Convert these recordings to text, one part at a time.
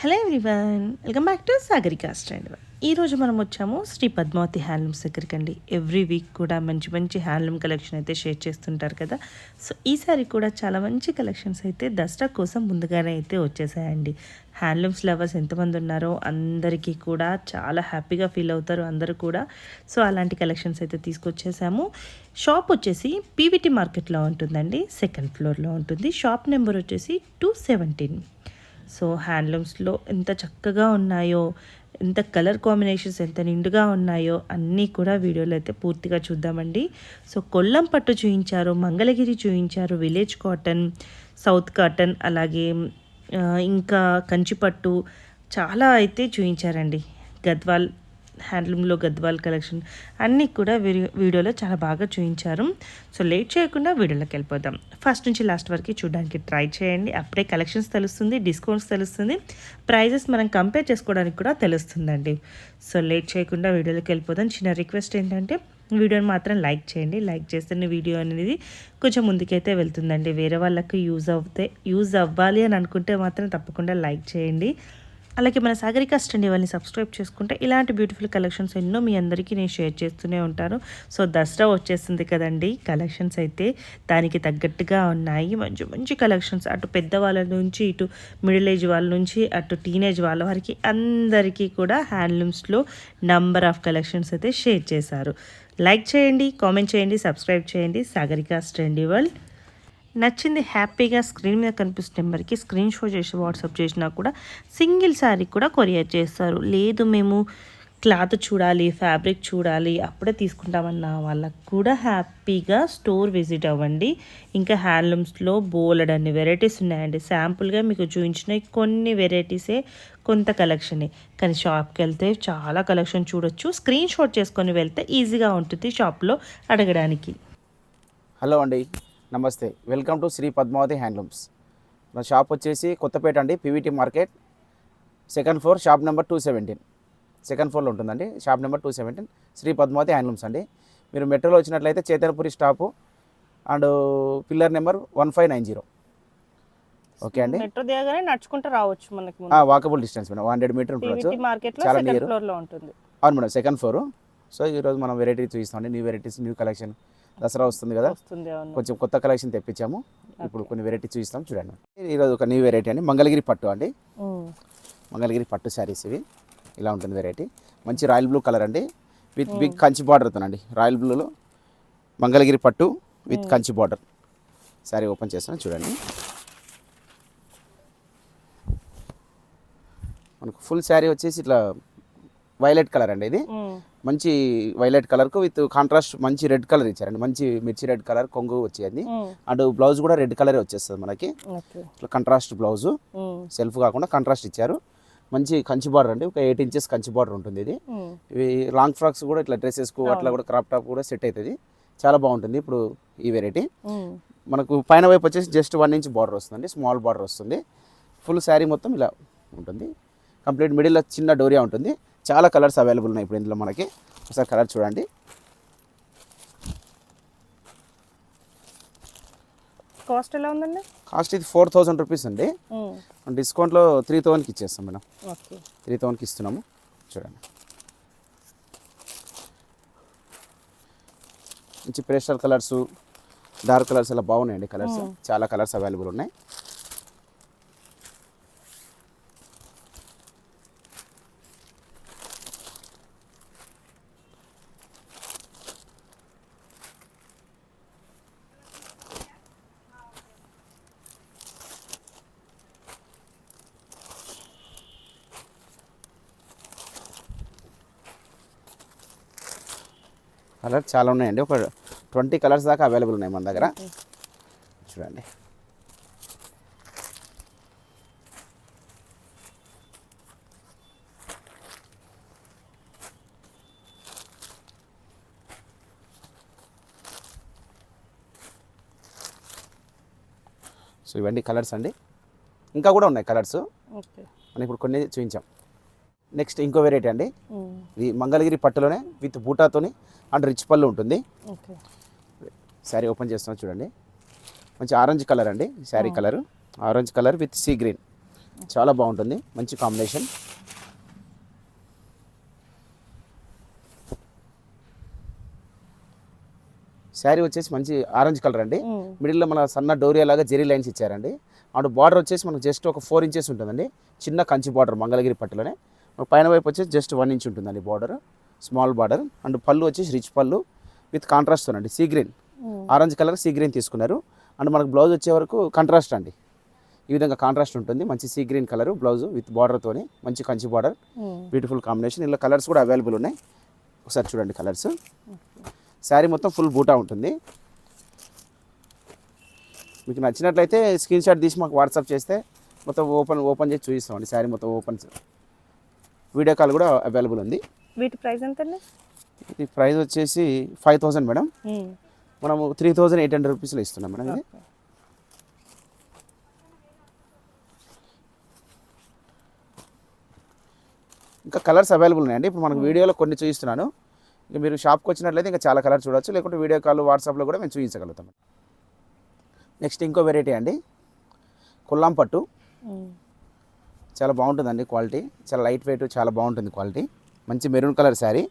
Hello everyone, welcome back to Sagarika stand. ఈరోజు మనం వచ్చాము శ్రీ పద్మావతి హ్యాండ్లూమ్స్ దగ్గరికి అండి. ఎవ్రీ వీక్ కూడా మంచి మంచి హ్యాండ్లూమ్ కలెక్షన్ అయితే షేర్ చేస్తుంటారు కదా. సో ఈసారి కూడా చాలా మంచి కలెక్షన్స్ అయితే దసరా కోసం ముందుగానే అయితే వచ్చేసాయండి. హ్యాండ్లూమ్స్ లవర్స్ ఎంతమంది ఉన్నారో అందరికీ కూడా చాలా హ్యాపీగా ఫీల్ అవుతారు అందరూ కూడా. సో అలాంటి కలెక్షన్స్ అయితే తీసుకొచ్చేసాము. షాప్ వచ్చేసి పీవీటీ మార్కెట్లో ఉంటుందండి, సెకండ్ ఫ్లోర్లో ఉంటుంది. షాప్ నెంబర్ వచ్చేసి 217. సో హ్యాండ్లూమ్స్లో ఎంత చక్కగా ఉన్నాయో, ఎంత కలర్ కాంబినేషన్స్ ఎంత నిండుగా ఉన్నాయో అన్నీ కూడా వీడియోలో అయితే పూర్తిగా చూద్దామండి. సో కొల్లం పట్టు చూపించారు, మంగళగిరి చూపించారు, విలేజ్ కాటన్, సౌత్ కాటన్, అలాగే ఇంకా కంచిపట్టు చాలా అయితే చూపించారండి. గద్వాల్ హ్యాండ్లూమ్లో గద్వాల్ కలెక్షన్ అన్నీ కూడా వీడియోలో చాలా బాగా చూపించారు. సో లేట్ చేయకుండా వీడియోలోకి వెళ్ళిపోదాం. ఫస్ట్ నుంచి లాస్ట్ వరకు చూడడానికి ట్రై చేయండి. అప్పుడే కలెక్షన్స్ తెలుస్తుంది, డిస్కౌంట్స్ తెలుస్తుంది, ప్రైజెస్ మనం కంపేర్ చేసుకోవడానికి కూడా తెలుస్తుందండి. సో లేట్ చేయకుండా వీడియోలోకి వెళ్ళిపోదాం. చిన్న రిక్వెస్ట్ ఏంటంటే వీడియోని మాత్రం లైక్ చేయండి. లైక్ చేస్తేనే వీడియో అనేది కొంచెం ముందుకైతే వెళ్తుందండి. వేరే వాళ్ళకి యూజ్ అవ్వాలి అని అనుకుంటే మాత్రం తప్పకుండా లైక్ చేయండి. అలాగే మన సాగరికా స్టాండ్ వాళ్ళని సబ్స్క్రైబ్ చేసుకుంటే ఇలాంటి బ్యూటిఫుల్ కలెక్షన్స్ ఎన్నో మీ అందరికీ నేను షేర్ చేస్తూనే ఉంటాను. సో దసరా వచ్చేస్తుంది కదండి, కలెక్షన్స్ అయితే దానికి తగ్గట్టుగా ఉన్నాయి. మంచి మంచి కలెక్షన్స్, అటు పెద్దవాళ్ళ నుంచి ఇటు మిడిల్ ఏజ్ వాళ్ళ నుంచి అటు టీనేజ్ వాళ్ళ వరకు అందరికీ కూడా హ్యాండ్లూమ్స్లో నంబర్ ఆఫ్ కలెక్షన్స్ అయితే షేర్ చేశారు. లైక్ చేయండి, కామెంట్ చేయండి, సబ్స్క్రైబ్ చేయండి. సాగరికా స్టాండ్ వరల్డ్ నచ్చింది హ్యాపీగా స్క్రీన్ మీద కనిపిస్తున్న నెంబర్కి స్క్రీన్ షాట్ చేసి వాట్సాప్ చేసినా కూడా సింగిల్ శారీ కూడా కొరియర్ చేస్తారు. లేదు మేము క్లాత్ చూడాలి, ఫ్యాబ్రిక్ చూడాలి, అప్పుడే తీసుకుంటామన్న వాళ్ళకు కూడా హ్యాపీగా స్టోర్ విజిట్ అవ్వండి. ఇంకా హ్యాండ్లూమ్స్లో బోలెడ్ అన్ని వెరైటీస్ ఉన్నాయండి. శాంపుల్గా మీకు చూపించిన కొన్ని వెరైటీసే, కొంత కలెక్షనే, కానీ షాప్కి వెళ్తే చాలా కలెక్షన్ చూడొచ్చు. స్క్రీన్ షాట్ చేసుకొని వెళ్తే ఈజీగా ఉంటుంది షాప్లో అడగడానికి. హలో అండి, నమస్తే. Welcome to Shri Padmavathi handlooms. నా షాప్ వచ్చేసి కొత్తపేట అండి, PVT market, second floor, shop number 217. Second ఫ్లోర్లో ఉంటుందండి, shop number 217, Shri Padmavathi handlooms అండి. మీరు మెట్రోలో వచ్చినట్లయితే Chaitanyapuri stop and pillar number 1590. Okay అండి, మెట్రో దిగగానే నడుచుకుంటూ రావచ్చు, మనకి వాకబుల్ డిస్టెన్స్ మేడం, 100 మీటర్ ఉండొచ్చు, చాలా నియర్. అవును మేడం, సెకండ్ ఫ్లోర్. సో ఈరోజు మనం వెరైటీ చూపిస్తామండి, new varieties, new collection. Dasara వస్తుంది కదా, కొంచెం కొత్త కలెక్షన్ తెప్పించాము. ఇప్పుడు కొన్ని వెరైటీ చూపిస్తాం, చూడండి. ఈరోజు ఒక న్యూ వెరైటీ అండి, మంగళగిరి పట్టు అండి. మంగళగిరి పట్టు శారీస్ ఇవి. ఇలా ఉంటుంది వెరైటీ. మంచి రాయల్ బ్లూ కలర్ అండి, విత్ బిగ్ కంచి బార్డర్ అండి. రాయల్ బ్లూలో మంగళగిరి పట్టు with Kanchi border sari open చేస్తాను, చూడండి. మనకు ఫుల్ శారీ వచ్చేసి ఇట్లా వైలెట్ కలర్ అండి. ఇది మంచి వైలెట్ కలర్కు విత్ కాంట్రాస్ట్ మంచి రెడ్ కలర్ ఇచ్చారండి. మంచి మిర్చి రెడ్ కలర్ కొంగు వచ్చేది. అండ్ బ్లౌజ్ కూడా రెడ్ కలర్ వచ్చేస్తుంది మనకి. ఇట్లా కంట్రాస్ట్ బ్లౌజ్, సెల్ఫ్ కాకుండా కంట్రాస్ట్ ఇచ్చారు. మంచి కంచి బార్డర్ అండి, ఒక 8 ఇంచెస్ కంచి బార్డర్ ఉంటుంది. ఇది ఇవి లాంగ్ ఫ్రాక్స్ కూడా ఇట్లా డ్రెస్సెస్కు అట్లా కూడా క్రాప్ టాప్ కూడా సెట్ అవుతుంది, చాలా బాగుంటుంది. ఇప్పుడు ఈ వెరైటీ మనకు పైన వైపు వచ్చేసి జస్ట్ 1 ఇంచ్ బార్డర్ వస్తుంది, స్మాల్ బార్డర్ వస్తుంది. ఫుల్ శారీ మొత్తం ఇలా ఉంటుంది. కంప్లీట్ మిడిల్లో చిన్న డోరియా ఉంటుంది. చాలా కలర్స్ అవైలబుల్ ఉన్నాయి ఇప్పుడు ఇందులో మనకి. ఒకసారి కలర్ చూడండి. కాస్ట్ ఎలా ఉందండి? కాస్ట్ ఇది 4000 రూపీస్ అండి. డిస్కౌంట్లో 3000కి ఇచ్చేస్తాం మేడం. 3000కి ఇస్తున్నాము, చూడండి. మంచి పేస్టల్ కలర్స్, డార్క్ కలర్స్ అలా బాగున్నాయండి. కలర్స్ చాలా కలర్స్ అవైలబుల్ ఉన్నాయి. కలర్ చాలా ఉన్నాయండి, ఒక 20 కలర్స్ దాకా అవైలబుల్ ఉన్నాయి మన దగ్గర, చూడండి. సో ఇవన్నీ కలర్స్ అండి, ఇంకా కూడా ఉన్నాయి కలర్స్. మనం ఇప్పుడు కొన్ని చూపించాం. నెక్స్ట్ ఇంకో వెరైటీ అండి, ఇది మంగళగిరి పట్టులోనే విత్ బూటాతోని అండ్ రిచ్ పళ్ళు ఉంటుంది. శారీ ఓపెన్ చేస్తున్నాం, చూడండి. మంచి ఆరెంజ్ కలర్ అండి sari colour, orange colour with sea green. చాలా బాగుంటుంది, మంచి కాంబినేషన్. శారీ వచ్చేసి మంచి ఆరెంజ్ కలర్ అండి. మిడిల్లో మన సన్న డోరియా లాగా జెరీ లైన్స్ ఇచ్చారండి. అండ్ బార్డర్ వచ్చేసి మనకు జస్ట్ ఒక 4 ఇంచెస్ ఉంటుందండి. చిన్న కంచి బార్డర్ మంగళగిరి పట్టులోనే. పైన వైపు వచ్చేసి జస్ట్ 1 ఇంచ్ ఉంటుందండి బార్డర్, స్మాల్ బార్డర్. అండ్ పళ్ళు వచ్చేసి రిచ్ పళ్ళు విత్ కాంట్రాస్ట్ అండి. Sea green, orange colour sea green తీసుకున్నారు. అండ్ మనకు బ్లౌజ్ వచ్చే వరకు కాంట్రాస్ట్ అండి. ఈ విధంగా కాంట్రాస్ట్ ఉంటుంది. మంచి sea green colour blouse with బార్డర్తోని, మంచి కంచి బార్డర్, బ్యూటిఫుల్ కాంబినేషన్. ఇలా కలర్స్ కూడా అవైలబుల్ ఉన్నాయి. ఒకసారి చూడండి కలర్స్. శారీ మొత్తం ఫుల్ బూటా ఉంటుంది. మీకు నచ్చినట్లయితే స్క్రీన్ షాట్ తీసి మాకు వాట్సాప్ చేస్తే మొత్తం ఓపెన్ చేసి చూపిస్తామండి. శారీ మొత్తం ఓపెన్, వీడియో కాల్ కూడా అవైలబుల్ ఉంది. వీటి ప్రైస్ ఎంత అండి? ఇది ప్రైస్ వచ్చేసి 5000 మేడం. మనము 3800 రూపీస్లో ఇస్తున్నాం మేడం. ఇది ఇంకా కలర్స్ అవైలబుల్ ఉన్నాయండి. ఇప్పుడు మనకు వీడియోలో కొన్ని చూపిస్తున్నాను. ఇంకా మీరు షాప్కి వచ్చినట్లయితే ఇంకా చాలా కలర్ చూడవచ్చు, లేకుంటే వీడియో కాల్ వాట్సాప్లో కూడా మేము చూపించగలుగుతాం. నెక్స్ట్ ఇంకో వెరైటీ అండి, కొల్లాం పట్టు. చాలా బాగుంటుందండి క్వాలిటీ, చాలా లైట్ వెయిట్, చాలా బాగుంటుంది క్వాలిటీ. మంచి మెరూన్ కలర్ శారీ.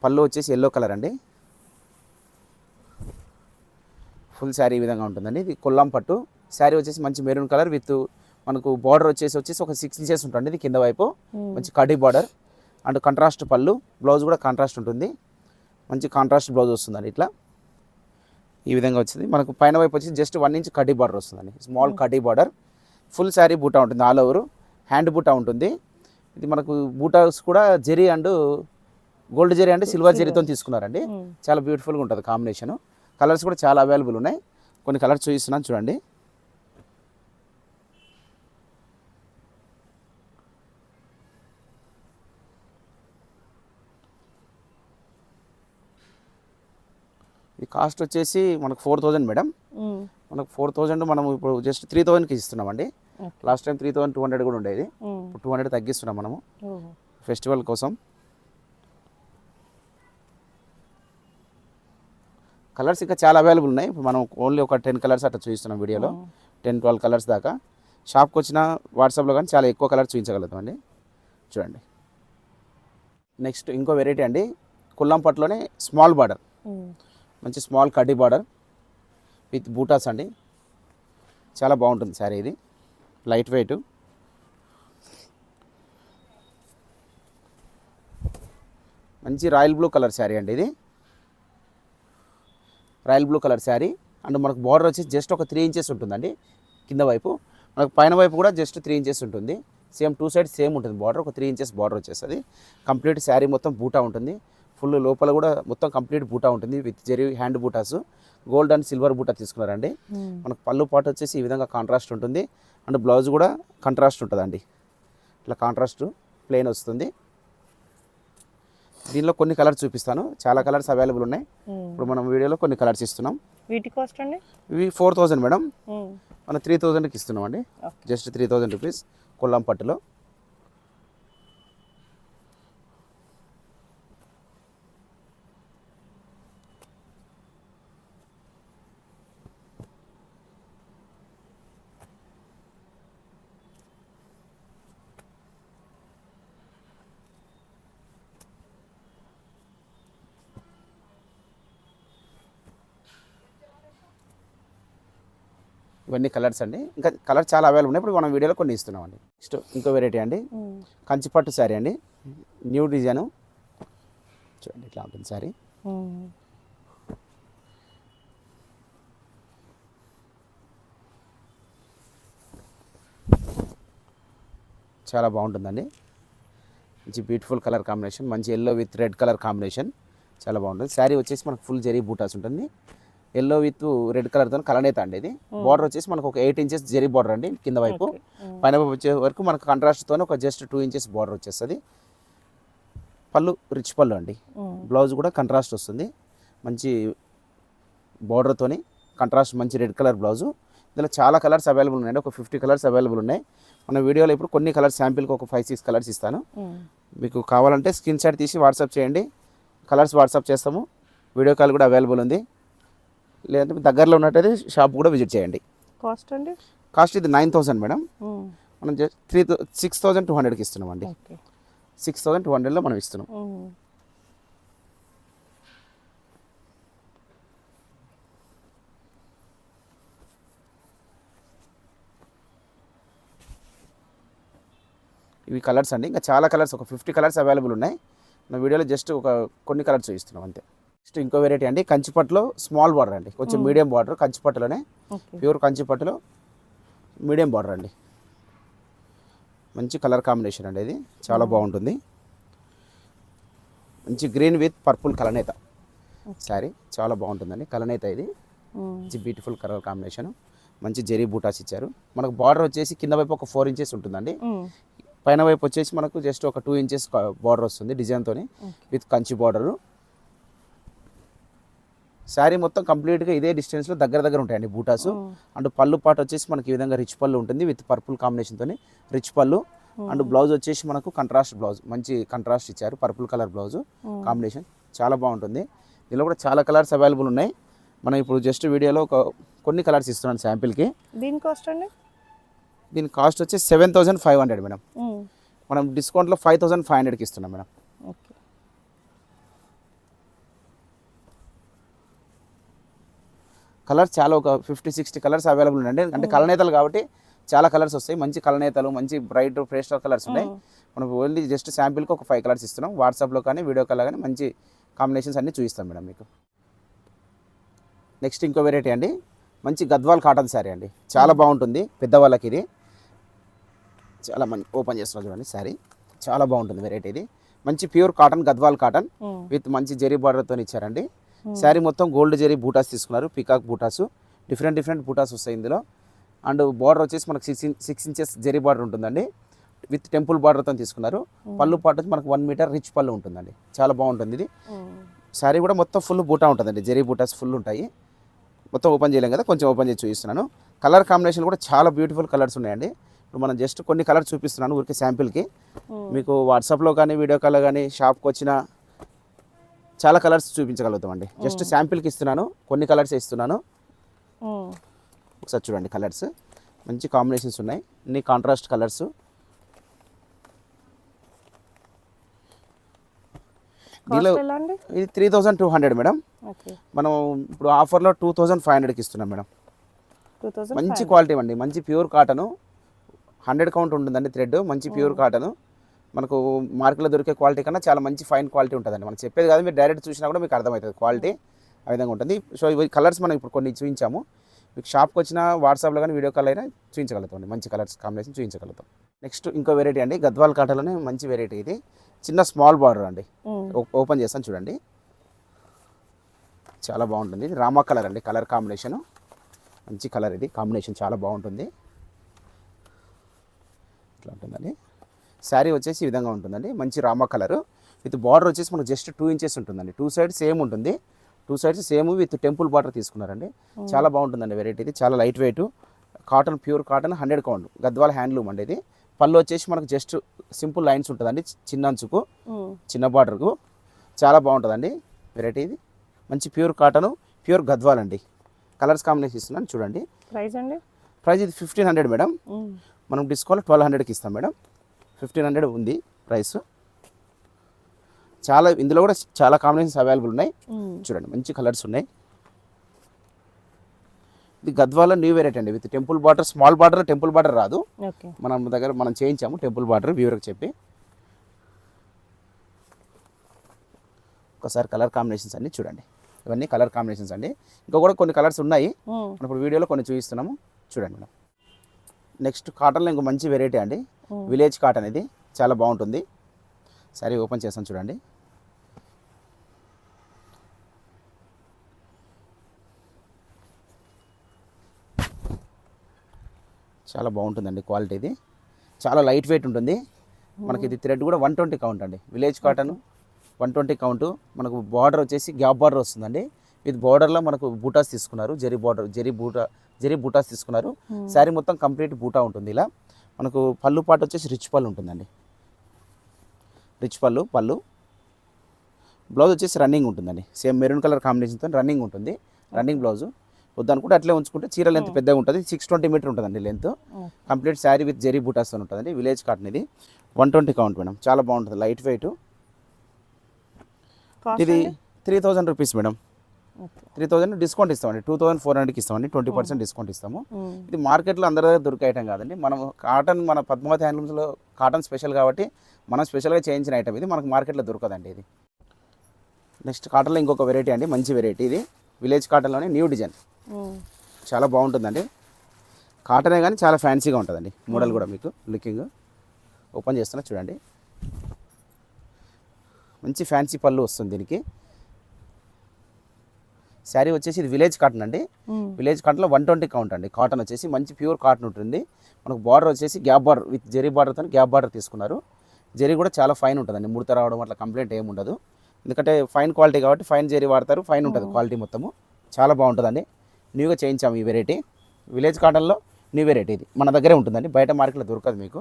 పళ్ళు వచ్చేసి ఎల్లో కలర్ అండి. ఫుల్ శారీ ఈ విధంగా ఉంటుందండి. ఇది కొల్లాం పట్టు శారీ వచ్చేసి మంచి మెరూన్ కలర్ విత్ మనకు బార్డర్ వచ్చేసి ఒక 6 ఇంచెస్ ఉంటుంది. ఇది కింద వైపు మంచి కడ్డీ బార్డర్ అండ్ కాంట్రాస్ట్ పళ్ళు. బ్లౌజ్ కూడా కాంట్రాస్ట్ ఉంటుంది, మంచి కాంట్రాస్ట్ బ్లౌజ్ వస్తుందండి. ఇట్లా ఈ విధంగా వచ్చింది. మనకు పైన వైపు వచ్చి జస్ట్ 1 ఇంచ్ కడ్డీ బార్డర్ వస్తుందండి, స్మాల్ కడ్డీ బార్డర్. ఫుల్ శారీ బూటా ఉంటుంది, ఆల్ ఓవర్ హ్యాండ్ బూటా ఉంటుంది. ఇది మనకు బూటాస్ కూడా zari and gold zari and silver జెరీతో తీసుకున్నారండి. చాలా బ్యూటిఫుల్గా ఉంటుంది కాంబినేషన్. కలర్స్ కూడా చాలా అవైలబుల్ ఉన్నాయి. కొన్ని కలర్స్ చూపిస్తున్నాను చూడండి. ఈ కాస్ట్ వచ్చేసి మనకు 4000 మేడం. మనకు 4000 మనం ఇప్పుడు జస్ట్ 3000కి ఇస్తున్నామండి. లాస్ట్ టైం 3200 కూడా ఉండేది, ఇప్పుడు 200 తగ్గిస్తున్నాం మనము ఫెస్టివల్ కోసం. కలర్స్ ఇంకా చాలా అవైలబుల్ ఉన్నాయి. ఇప్పుడు మనం ఓన్లీ ఒక 10 కలర్స్ అట్లా చూపిస్తున్నాం వీడియోలో, 10-12 కలర్స్ దాకా. షాప్కి వచ్చిన వాట్సాప్లో కానీ చాలా ఎక్కువ కలర్స్ చూపించగలుగుతామండి. చూడండి నెక్స్ట్ ఇంకో వెరైటీ అండి, కొల్లాం పట్టులోనే స్మాల్ బార్డర్, మంచి స్మాల్ కడ్డీ బార్డర్ విత్ బూటాస్ అండి. చాలా బాగుంటుంది శారీ. ఇది లైట్ వెయిట్, మంచి రాయల్ బ్లూ కలర్ శారీ అండి. ఇది royal blue colour sari. And మనకు బార్డర్ వచ్చి జస్ట్ ఒక 3 ఇంచెస్ ఉంటుందండి కింద వైపు. మనకు పైన వైపు కూడా జస్ట్ 3 ఇంచెస్ ఉంటుంది. సేమ్ 2 సైడ్స్ సేమ్ ఉంటుంది బార్డర్. ఒక 3 ఇంచెస్ బార్డర్ వచ్చేస్తుంది. కంప్లీట్ శారీ మొత్తం బూటా ఉంటుంది. ఫుల్ లోపల కూడా మొత్తం కంప్లీట్ బూటా ఉంటుంది with zari hand butas. Gold and silver బూటా తీసుకున్నారండి. మనకు పళ్ళు పాటు వచ్చేసి ఈ విధంగా కాంట్రాస్ట్ ఉంటుంది. అండ్ బ్లౌజ్ కూడా కాంట్రాస్ట్ ఉంటుందండి. ఇట్లా కాంట్రాస్ట్ ప్లెయిన్ వస్తుంది. దీనిలో కొన్ని కలర్స్ చూపిస్తాను, చాలా కలర్స్ అవైలబుల్ ఉన్నాయి. ఇప్పుడు మనం వీడియోలో కొన్ని కలర్స్ ఇస్తున్నాం. వీటి కాస్ట్ అండి? ఇవి 4000 మేడం. మనం 3000కి ఇస్తున్నాం అండి. జస్ట్ 3000 రూపీస్ కొల్లాం పట్టులో. ఇవన్నీ కలర్స్ అండి. ఇంకా కలర్ చాలా అవైలబుల్ ఉన్నాయి. ఇప్పుడు మనం వీడియోలో కొన్ని ఇస్తున్నాం అండి. నెక్స్ట్ ఇంకో వెరైటీ అండి, కంచిపట్టు శారీ అండి. న్యూ డిజైను చూడండి, ఇట్లా ఉంటుంది శారీ. చాలా బాగుంటుందండి. మంచి బ్యూటిఫుల్ కలర్ కాంబినేషన్, మంచి yellow with red colour combination, చాలా బాగుంటుంది. శారీ వచ్చేసి మనకు ఫుల్ జెరీ బూటాస్ ఉంటుంది. ఎల్లో విత్ రెడ్ కలర్తో కలనేత అండి. ఇది బార్డర్ వచ్చేసి మనకు ఒక 8 ఇంచెస్ జెరీ బార్డర్ అండి కింద వైపు. పైన వైపు వచ్చే వరకు మనకు కాంట్రాస్ట్తో ఒక జస్ట్ 2 ఇంచెస్ బార్డర్ వచ్చేస్తుంది. పళ్ళు రిచ్ పళ్ళు అండి. బ్లౌజ్ కూడా కాంట్రాస్ట్ వస్తుంది, మంచి బార్డర్తోని కాంట్రాస్ట్, మంచి రెడ్ కలర్ బ్లౌజు. ఇందులో చాలా కలర్స్ అవైలబుల్ ఉన్నాయండి. ఒక 50 కలర్స్ అవైలబుల్ ఉన్నాయి. మన వీడియోలో ఇప్పుడు కొన్ని కలర్స్ శాంపిల్కి ఒక 5-6 కలర్స్ ఇస్తాను. మీకు కావాలంటే స్క్రీన్ షాట్ తీసి వాట్సాప్ చేయండి, కలర్స్ వాట్సాప్ చేస్తాము. వీడియో కాల్ కూడా అవైలబుల్ ఉంది. లేదంటే దగ్గరలో ఉన్నట్టయితే షాప్ కూడా విజిట్ చేయండి. కాస్ట్ అండి కాస్ట్ ఇది 9,000 మేడం. మనం జస్ట్ 6,200కి ఇస్తున్నాం అండి. ఓకే. 6,200లో మనం ఇస్తున్నాం. ఇవి కలర్స్ అండి. ఇంకా చాలా కలర్స్, ఒక 50 కలర్స్ అవైలబుల్ ఉన్నాయి. నా వీడియోలో జస్ట్ ఒక కొన్ని కలర్స్ చూపిస్తున్నాం అంతే. నెక్స్ట్ ఇంకో వెరైటీ అండి, కంచిపట్టులో స్మాల్ బార్డర్ అండి, కొంచెం మీడియం బార్డర్. కంచిపట్టులోనే ప్యూర్ కంచిపట్టులో మీడియం బార్డర్ అండి. మంచి కలర్ కాంబినేషన్ అండి, ఇది చాలా బాగుంటుంది. మంచి గ్రీన్ విత్ పర్పుల్ కలనేత శారీ, చాలా బాగుంటుందండి. కలనేత ఇది మంచి బ్యూటిఫుల్ కలర్ కాంబినేషన్. మంచి జెరీ బూటాస్ ఇచ్చారు. మనకు బార్డర్ వచ్చేసి కింద వైపు ఒక 4 ఇంచెస్ ఉంటుందండి. పైన వైపు వచ్చేసి మనకు జస్ట్ ఒక 2 ఇంచెస్ బార్డర్ వస్తుంది డిజైన్తోని విత్ కంచి బార్డరు. శారీ మొత్తం కంప్లీట్గా ఇదే డిస్టెన్స్లో దగ్గర దగ్గర ఉంటాయండి బూటాసు. అండ్ పళ్ళు పాట వచ్చేసి మనకి ఈ విధంగా రిచ్ పళ్ళు ఉంటుంది విత్ పర్పుల్ కాంబినేషన్తో రిచ్ పళ్ళు. అండ్ బ్లౌజ్ వచ్చేసి మనకు కంట్రాస్ట్ బ్లౌజ్, మంచి కంట్రాస్ట్ ఇచ్చారు, పర్పుల్ కలర్ బ్లౌజ్ కాంబినేషన్ చాలా బాగుంటుంది. దీనిలో కూడా చాలా కలర్స్ అవైలబుల్ ఉన్నాయి. మనం ఇప్పుడు జస్ట్ వీడియోలో కొన్ని కలర్స్ ఇస్తున్నాను శాంపిల్కి. దీని కాస్ట్ అండి? దీని కాస్ట్ వచ్చి 7,500 మేడం. మనం డిస్కౌంట్లో 5,500కి ఇస్తున్నాం మేడం. ఓకే. కలర్స్ చాలా ఒక 50-60 కలర్స్ అవైలబుల్ ఉన్నాయండి. అంటే కలనేతలు కాబట్టి చాలా కలర్స్ వస్తాయి. మంచి కలనేతలు, మంచి బ్రైట్ పేస్టల్ కలర్స్ ఉన్నాయి. మనం ఓన్లీ జస్ట్ శాంపిల్కి ఒక 5 కలర్స్ ఇస్తున్నాం. వాట్సాప్లో కానీ వీడియో కాల్ కానీ మంచి కాంబినేషన్స్ అన్నీ చూపిస్తాం మేడం మీకు. నెక్స్ట్ ఇంకో వెరైటీ అండి, మంచి గద్వాల్ కాటన్ శారీ అండి, చాలా బాగుంటుంది పెద్దవాళ్ళకి. ఇది చాలా మంచి ఓపెన్ చేస్తున్నాం చూడండి, శారీ చాలా బాగుంటుంది వెరైటీ. ఇది మంచి pure cotton, Gadwal cotton with మంచి జెరీ బార్డర్తో ఇచ్చారండి. శారీ మొత్తం గోల్డ్ జెరీ బూటాస్ తీసుకున్నారు, పికాక్ బూటాస్, డిఫరెంట్ బూటాస్ వస్తాయి ఇందులో. అండ్ బార్డర్ వచ్చేసి మనకు 6 ఇంచెస్ జెరీ బార్డర్ ఉంటుందండి విత్ టెంపుల్ బార్డర్తో తీసుకున్నారు. పళ్ళు పాటు వచ్చి మనకు 1 మీటర్ రిచ్ పళ్ళు ఉంటుందండి, చాలా బాగుంటుంది. ఇది శారీ కూడా మొత్తం ఫుల్ బూటా ఉంటుందండి, జెరీ బూటాస్ ఫుల్ ఉంటాయి. మొత్తం ఓపెన్ చేయలేం కదా, కొంచెం ఓపెన్ చేసి చూపిస్తున్నాను. కలర్ కాంబినేషన్ కూడా చాలా బ్యూటిఫుల్ కలర్స్ ఉన్నాయండి. ఇప్పుడు మనం జస్ట్ కొన్ని కలర్స్ చూపిస్తున్నాను ఊరికి శాంపిల్కి. మీకు వాట్సాప్లో కానీ వీడియో కాల్లో కానీ షాప్కి వచ్చిన చాలా కలర్స్ చూపించగలుగుతామండి. జస్ట్ శాంపిల్కి ఇస్తున్నాను, కొన్ని కలర్స్ ఇస్తున్నాను. ఒకసారి చూడండి, కలర్స్ మంచి కాంబినేషన్స్ ఉన్నాయి, అన్ని కాంట్రాస్ట్ కలర్స్. దీనిలో ఇది 3,200 మేడం. మనం ఇప్పుడు ఆఫర్లో 2,500కి ఇస్తున్నాం మేడం. మంచి క్వాలిటీ అండి, మంచి ప్యూర్ కాటను, 100 కౌంట్ ఉంటుందండి థ్రెడ్, మంచి ప్యూర్ కాటను. మనకు మార్కెట్లో దొరికే క్వాలిటీ కన్నా చాలా మంచి ఫైన్ క్వాలిటీ ఉంటుందండి. మనం చెప్పేది కాదు, మీరు డైరెక్ట్ చూసినా కూడా మీకు అర్థమవుతుంది క్వాలిటీ ఆ విధంగా ఉంటుంది. సో ఇవి కలర్స్ మనం ఇప్పుడు కొన్ని చూపించాము. మీకు షాప్కి వచ్చిన వాట్సాప్లో కానీ వీడియో కాల్ అయినా చూపించగలుగుతాం అండి, మంచి కలర్స్ కాంబినేషన్ చూపించగలుగుతాం. నెక్స్ట్ ఇంకో వెరైటీ అండి, గద్వాల్ కాటన్లోనే మంచి వెరైటీ. ఇది చిన్న స్మాల్ బార్డర్ అండి, ఓపెన్ చేస్తాను చూడండి, చాలా బాగుంటుంది. ఇది రామా కలర్ అండి, కలర్ కాంబినేషను మంచి కలర్, ఇది కాంబినేషన్ చాలా బాగుంటుంది. ఇట్లా ఉంటుందండి. శారీ వచ్చేసి ఈ విధంగా ఉంటుందండి, మంచి రామా కలర్ విత్ బార్డర్ వచ్చేసి మనకు జస్ట్ 2 ఇంచెస్ ఉంటుందండి. 2 సైడ్స్ సేమ్ ఉంటుంది, 2 sides same with temple border తీసుకున్నారండి. చాలా బాగుంటుందండి వెరైటీ. ఇది చాలా light weight cotton, pure cotton, 100 count, Gadwal handloom అండి. ఇది పళ్ళు వచ్చేసి మనకు జస్ట్ సింపుల్ లైన్స్ ఉంటుందండి, చిన్న అంచుకు చిన్న బార్డర్కు, చాలా బాగుంటుందండి వెరైటీ. ఇది మంచి ప్యూర్ కాటను, ప్యూర్ గద్వాల్ అండి. కలర్స్ కాంబినేషన్ ఇస్తున్నాను చూడండి. ప్రైస్ అండి? ప్రైస్ ఇది 1,500 మేడం. మనం డిస్కౌంట్ 1,200కి ఇస్తాం మేడం. 1,500 ఉంది ప్రైస్. చాలా ఇందులో కూడా చాలా కాంబినేషన్స్ అవైలబుల్ ఉన్నాయి చూడండి, మంచి కలర్స్ ఉన్నాయి. ఇది గద్వాల న్యూ వెరైటీ అండి with temple border, small border, temple border రాదు మన దగ్గర, మనం చేయించాము టెంపుల్ బార్డర్ వ్యూవర్కి చెప్పి. ఒకసారి కలర్ కాంబినేషన్స్ అన్ని చూడండి, ఇవన్నీ కలర్ కాంబినేషన్స్ అండి. ఇంకా కూడా కొన్ని కలర్స్ ఉన్నాయి, ఇప్పుడు వీడియోలో కొన్ని చూపిస్తున్నాము చూడండి మేడం. నెక్స్ట్ కాటన్లో ఇంకో మంచి వెరైటీ అండి, విలేజ్ కాటన్. ఇది చాలా బాగుంటుంది. సారీ ఓపెన్ చేస్తాను చూడండి, చాలా బాగుంటుందండి క్వాలిటీ. ఇది చాలా లైట్ వెయిట్ ఉంటుంది. మనకి ఇది థ్రెడ్ కూడా 120 కౌంట్ అండి, విలేజ్ కాటన్ 120 కౌంట్. మనకు బార్డర్ వచ్చేసి గ్యాప్ బార్డర్ వస్తుందండి. విత్ బార్డర్లో మనకు బూటాస్ తీసుకున్నారు, జెరీ బార్డర్, జెరీ బూటాస్ తీసుకున్నారు. శారీ మొత్తం కంప్లీట్ బూటా ఉంటుంది. ఇలా మనకు పళ్ళు పాటు వచ్చేసి రిచ్ పళ్ళు ఉంటుందండి, రిచ్ పళ్ళు. బ్లౌజ్ వచ్చేసి రన్నింగ్ ఉంటుందండి, సేమ్ మెరూన్ కలర్ కాంబినేషన్తో రన్నింగ్ ఉంటుంది, రన్నింగ్ బ్లౌజు. వద్దనుకుంటే అట్లే ఉంచుకుంటే చీర లెంత్ పెద్దగా ఉంటుంది. 620 మీటర్ ఉంటుందండి length. Complete sari with zari బూటాస్తో ఉంటుందండి. విలేజ్ కాటన్ ఇది 120 కౌంట్ మేడం. చాలా బాగుంటుంది, లైట్ వెయిట్. ఇది 3000 రూపీస్ మేడం. 3000 డిస్కౌంట్ ఇస్తామండి. 2400కి ఇస్తామండి. 20% డిస్కౌంట్ ఇస్తాము. ఇది మార్కెట్లో అందరి దగ్గర దొరికే ఐటమ్ కాదండి. మనం కాటన్ మన పద్మావతి హ్యాండ్లూమ్స్లో కాటన్ స్పెషల్ కాబట్టి మనం స్పెషల్గా చేయించిన ఐటమ్ ఇది. మనకు మార్కెట్లో దొరకదండి ఇది. నెక్స్ట్ కాటన్లో ఇంకొక వెరైటీ అండి, మంచి వెరైటీ ఇది. విలేజ్ కాటన్లోనే న్యూ డిజైన్, చాలా బాగుంటుందండి. కాటనే కానీ చాలా ఫ్యాన్సీగా ఉంటుందండి. మోడల్ కూడా మీకు లుకింగ్ ఓపెన్ చేస్తున్నా చూడండి. మంచి ఫ్యాన్సీ పళ్ళు వస్తుంది దీనికి. శారీ వచ్చేసి ఇది విలేజ్ కాటన్ అండి. విలేజ్ కాటన్లో 120 కౌంట్ అండి. కాటన్ వచ్చేసి మంచి ప్యూర్ కాటన్ ఉంటుంది. మనకు బార్డర్ వచ్చేసి గ్యాప్ బార్డర్ విత్ జెరీ బార్డర్తో గ్యాప్ బార్డర్ తీసుకున్నారు. జెరీ కూడా చాలా ఫైన్ ఉంటుందండి. ముడత రావడం అట్లా కంప్లైంట్ ఏమి ఉండదు. ఎందుకంటే ఫైన్ క్వాలిటీ కాబట్టి ఫైన్ జెరీ వాడతారు. ఫైన్ ఉంటుంది క్వాలిటీ మొత్తము. చాలా బాగుంటుందండి. న్యూగా చేయించాము ఈ వెరైటీ. విలేజ్ కాటన్లో న్యూ వెరైటీ ఇది. మన దగ్గరే ఉంటుందండి, బయట మార్కెట్లో దొరకదు మీకు.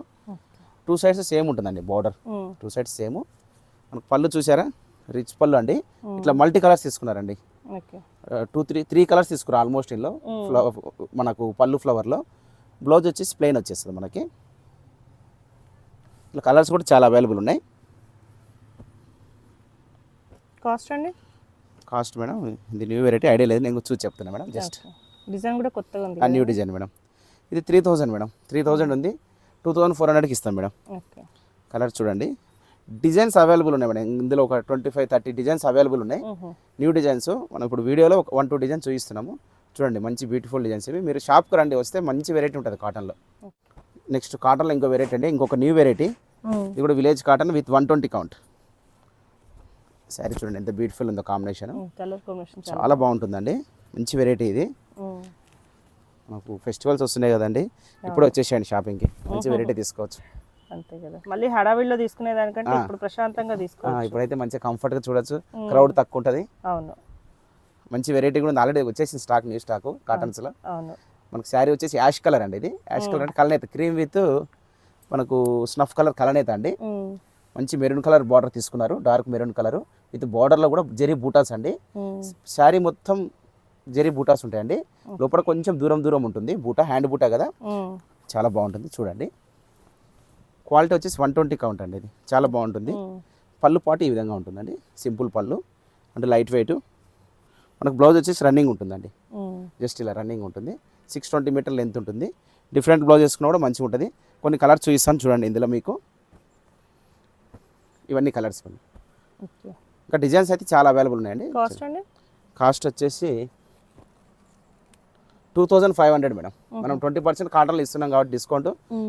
2 సైడ్స్ సేమ్ ఉంటుందండి బార్డర్. 2 sides same. మనకు పళ్ళు చూసారా, రిచ్ పళ్ళు అండి. ఇట్లా మల్టీ కలర్స్ తీసుకున్నారండి. 3 కలర్స్ తీసుకున్నారు ఆల్మోస్ట్. ఇందులో మనకు పళ్ళు ఫ్లవర్లో. బ్లౌజ్ వచ్చేసి ప్లెయిన్ వచ్చేస్తుంది మనకి. ఇట్లా కలర్స్ కూడా చాలా అవైలబుల్ ఉన్నాయి. కాస్ట్ అండి? కాస్ట్ మేడం ఇది న్యూ వెరైటీ, ఐడియా లేదు, నేను చూసి చెప్తున్నా మేడం. జస్ట్ డిజైన్ కూడా కొత్తగా ఉంది. New design madam. ఇది 3000 మేడం. 3000 ఉంది. 2400కి ఇస్తాం మేడం. కలర్ చూడండి. డిజైన్స్ అవైలబుల్ ఉన్నాయి మేడం. ఇందులో ఒక 25-30 డిజైన్స్ అవైలబుల్ ఉన్నాయి. న్యూ డిజైన్స్ మనం ఇప్పుడు వీడియోలో 1-2 డిజైన్స్ చూపిస్తున్నాము. చూడండి, మంచి బ్యూటిఫుల్ డిజైన్స్ ఇవి. మీరు షాప్కి రండి, వస్తే మంచి వెరైటీ ఉంటుంది కాటన్లో. నెక్స్ట్ కాటన్లో ఇంకో వెరైటీ అండి, ఇంకొక న్యూ వెరైటీ. ఇది కూడా village cotton with 120 count. Sari చూడండి ఎంత బ్యూటిఫుల్ ఉందో కాంబినేషన్. కలర్ కాంబినేషన్ చాలా బాగుంటుందండి. మంచి వెరైటీ ఇది. మనకు ఫెస్టివల్స్ వస్తున్నాయి కదండి, ఇప్పుడు వచ్చేసేయండి షాపింగ్కి, మంచి వెరైటీ తీసుకోవచ్చు. అంతే కదా, మళ్ళీ హడావిడిలో తీసుకునే దానికంటే ఇప్పుడు ప్రశాంతంగా తీసుకోవచ్చు. ఇప్పుడైతే మంచిగా కంఫర్ట్గా చూడొచ్చు, క్రౌడ్ తక్కువ ఉంటుంది. అవును, మంచి వెరైటీ కూడా ఆల్రెడీ వచ్చేసింది స్టాక్, న్యూ స్టాక్ కాటన్స్లో. అవును. మనకు శారీ వచ్చేసి యాష్ కలర్ అండి. ఇది యాష్ కలర్ అంటే కలనేత, క్రీమ్ విత్ మనకు స్నఫ్ కలర్ కలనేత అండి. మంచి మెరూన్ కలర్ బార్డర్ తీసుకున్నారు, డార్క్ మెరూన్ కలర్ విత్ బార్డర్లో కూడా జెరీ బూటాస్ అండి. శారీ మొత్తం జెరీ బూటాస్ ఉంటాయండి. లోపల కొంచెం దూరం ఉంటుంది బూటా, హ్యాండ్ బూటా కదా, చాలా బాగుంటుంది చూడండి. క్వాలిటీ వచ్చేసి 120 కౌంట్ అండి. ఇది చాలా బాగుంటుంది. పళ్ళు పాటు ఈ విధంగా ఉంటుందండి, సింపుల్ పళ్ళు అంటే లైట్ వెయిట్. మనకు బ్లౌజ్ వచ్చేసి రన్నింగ్ ఉంటుందండి, జస్ట్ ఇలా రన్నింగ్ ఉంటుంది. 620 మీటర్ లెంత్ ఉంటుంది. డిఫరెంట్ బ్లౌజ్ వేసుకున్నా కూడా మంచిగా ఉంటుంది. కొన్ని కలర్స్ చూపిస్తాను చూడండి ఇందులో మీకు. ఇవన్నీ కలర్స్ అండి. ఇంకా డిజైన్స్ అయితే చాలా అవైలబుల్ ఉన్నాయండి. కాస్ట్ వచ్చేసి 2500 మేడం. మనం 20% కాటన్లో ఇస్తున్నాం కాబట్టి డిస్కౌంట్,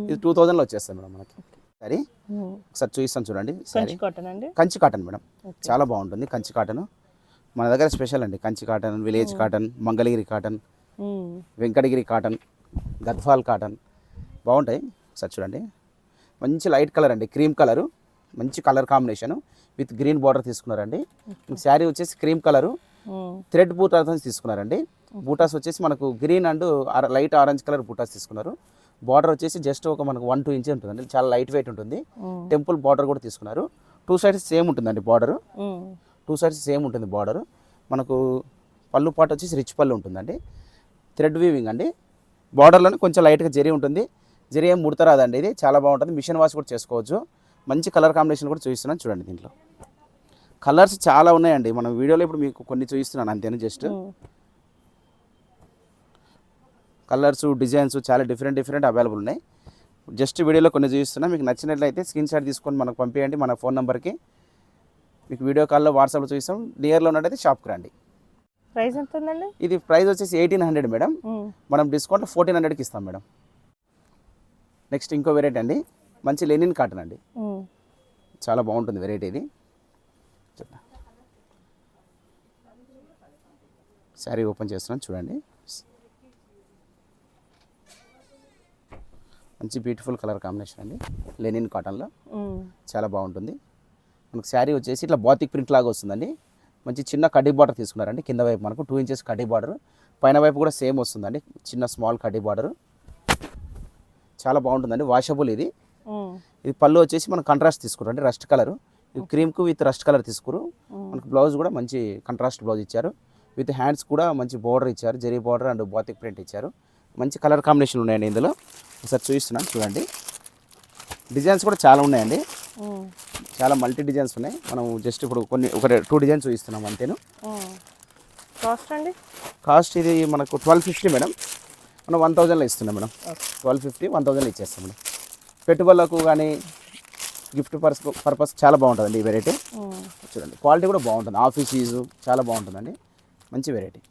ఇది 2000లో వచ్చేస్తుంది మేడం మనకి. సరే ఒకసారి చూపిస్తాను చూడండి. కంచి కాటన్ మేడం, చాలా బాగుంటుంది కంచి కాటన్. మన దగ్గర స్పెషల్ అండి Kanchi cotton, village cotton, Mangalagiri cotton, Venkatagiri cotton, Gadwal cotton బాగుంటాయి. ఒకసారి చూడండి, మంచి లైట్ కలర్ అండి, క్రీమ్ కలరు, మంచి colour combination with green border తీసుకున్నారండి. శారీ వచ్చేసి క్రీమ్ కలరు, థ్రెడ్ బూటాస్ తీసుకున్నారండి. బూటాస్ వచ్చేసి మనకు green and light orange colour buttas తీసుకున్నారు. బార్డర్ వచ్చేసి జస్ట్ ఒక మనకు 1-2 ఇంచెస్ ఉంటుందండి, చాలా లైట్ వెయిట్ ఉంటుంది. టెంపుల్ బార్డర్ కూడా తీసుకున్నారు. 2 సైడ్స్ సేమ్ ఉంటుందండి బార్డర్, 2 సైడ్స్ సేమ్ ఉంటుంది బార్డర్. మనకు పళ్ళు పాటు వచ్చేసి రిచ్ పళ్ళు ఉంటుందండి. థ్రెడ్ వీవింగ్ అండి. బార్డర్లోనే కొంచెం లైట్గా జరీ ఉంటుంది. జరీ ఏం ముడతరాదండి. ఇది చాలా బాగుంటుంది. మిషన్ వాష్ కూడా చేసుకోవచ్చు. మంచి కలర్ కాంబినేషన్ కూడా చూపిస్తున్నాను చూడండి. దీంట్లో కలర్స్ చాలా ఉన్నాయండి. మనం వీడియోలో ఇప్పుడు మీకు కొన్ని చూపిస్తున్నాను అంతేనా. జస్ట్ కలర్స్, డిజైన్స్ చాలా డిఫరెంట్ అవైలబుల్ ఉన్నాయి. జస్ట్ వీడియోలో కొన్ని చూపిస్తున్నా. మీకు నచ్చినట్లయితే స్క్రీన్ షాట్ తీసుకొని మనకు పంపించండి మన ఫోన్ నెంబర్కి. మీకు వీడియో కాల్లో వాట్సాప్లో చూపిస్తాం. నియర్లో ఉన్నట్టయితే షాప్కి రండి. ప్రైస్ ఎంత ఉందండి? ఇది ప్రైస్ వచ్చేసి 1800 మేడం. మనం డిస్కౌంట్లో 1400కి ఇస్తాం మేడం. నెక్స్ట్ ఇంకో వెరైటీ అండి, మంచి లెనిన్ కాటన్ అండి, చాలా బాగుంటుంది వెరైటీ ఇది. శారీ ఓపెన్ చేస్తున్నాను చూడండి. మంచి బ్యూటిఫుల్ కలర్ కాంబినేషన్ అండి, లెనిన్ కాటన్లో చాలా బాగుంటుంది. మనకు శారీ వచ్చేసి ఇట్లా బాతిక్ ప్రింట్ లాగా వస్తుందండి. మంచి చిన్న కడ్డీ బార్డర్ తీసుకున్నారండి. కింద వైపు మనకు 2 ఇంచెస్ కడ్డీ బార్డర్, పైన వైపు కూడా సేమ్ వస్తుందండి, చిన్న స్మాల్ కడ్డీ బార్డర్. చాలా బాగుంటుందండి, వాషబుల్ ఇది. ఇది పళ్ళు వచ్చేసి మనం కంట్రాస్ట్ తీసుకున్నారండి, రస్ట్ కలర్. ఇది క్రీమ్కు విత్ రస్ట్ కలర్ తీసుకురు. మనకు బ్లౌజ్ కూడా మంచి కంట్రాస్ట్ బ్లౌజ్ ఇచ్చారు. విత్ హ్యాండ్స్ కూడా మంచి బార్డర్ ఇచ్చారు, zari border and batik print ఇచ్చారు. మంచి కలర్ కాంబినేషన్ ఉన్నాయండి ఇందులో. ఒకసారి చూపిస్తున్నాను చూడండి. డిజైన్స్ కూడా చాలా ఉన్నాయండి, చాలా మల్టీ డిజైన్స్ ఉన్నాయి. మనం జస్ట్ ఇప్పుడు ఒక 2 డిజైన్స్ చూపిస్తున్నాం అంతేను. కాస్ట్ అండి? కాస్ట్ ఇది మనకు 1250 మేడం. మనం 1000లో ఇస్తున్నాం మేడం. 1250 1000లో ఇచ్చేస్తాం మేడం. పెట్టుబడులకు కానీ గిఫ్ట్ పర్పస్ చాలా బాగుంటుందండి ఈ వెరైటీ. చూడండి క్వాలిటీ కూడా బాగుంటుంది, ఆఫీస్ యూజ్ చాలా బాగుంటుందండి, మంచి వెరైటీ.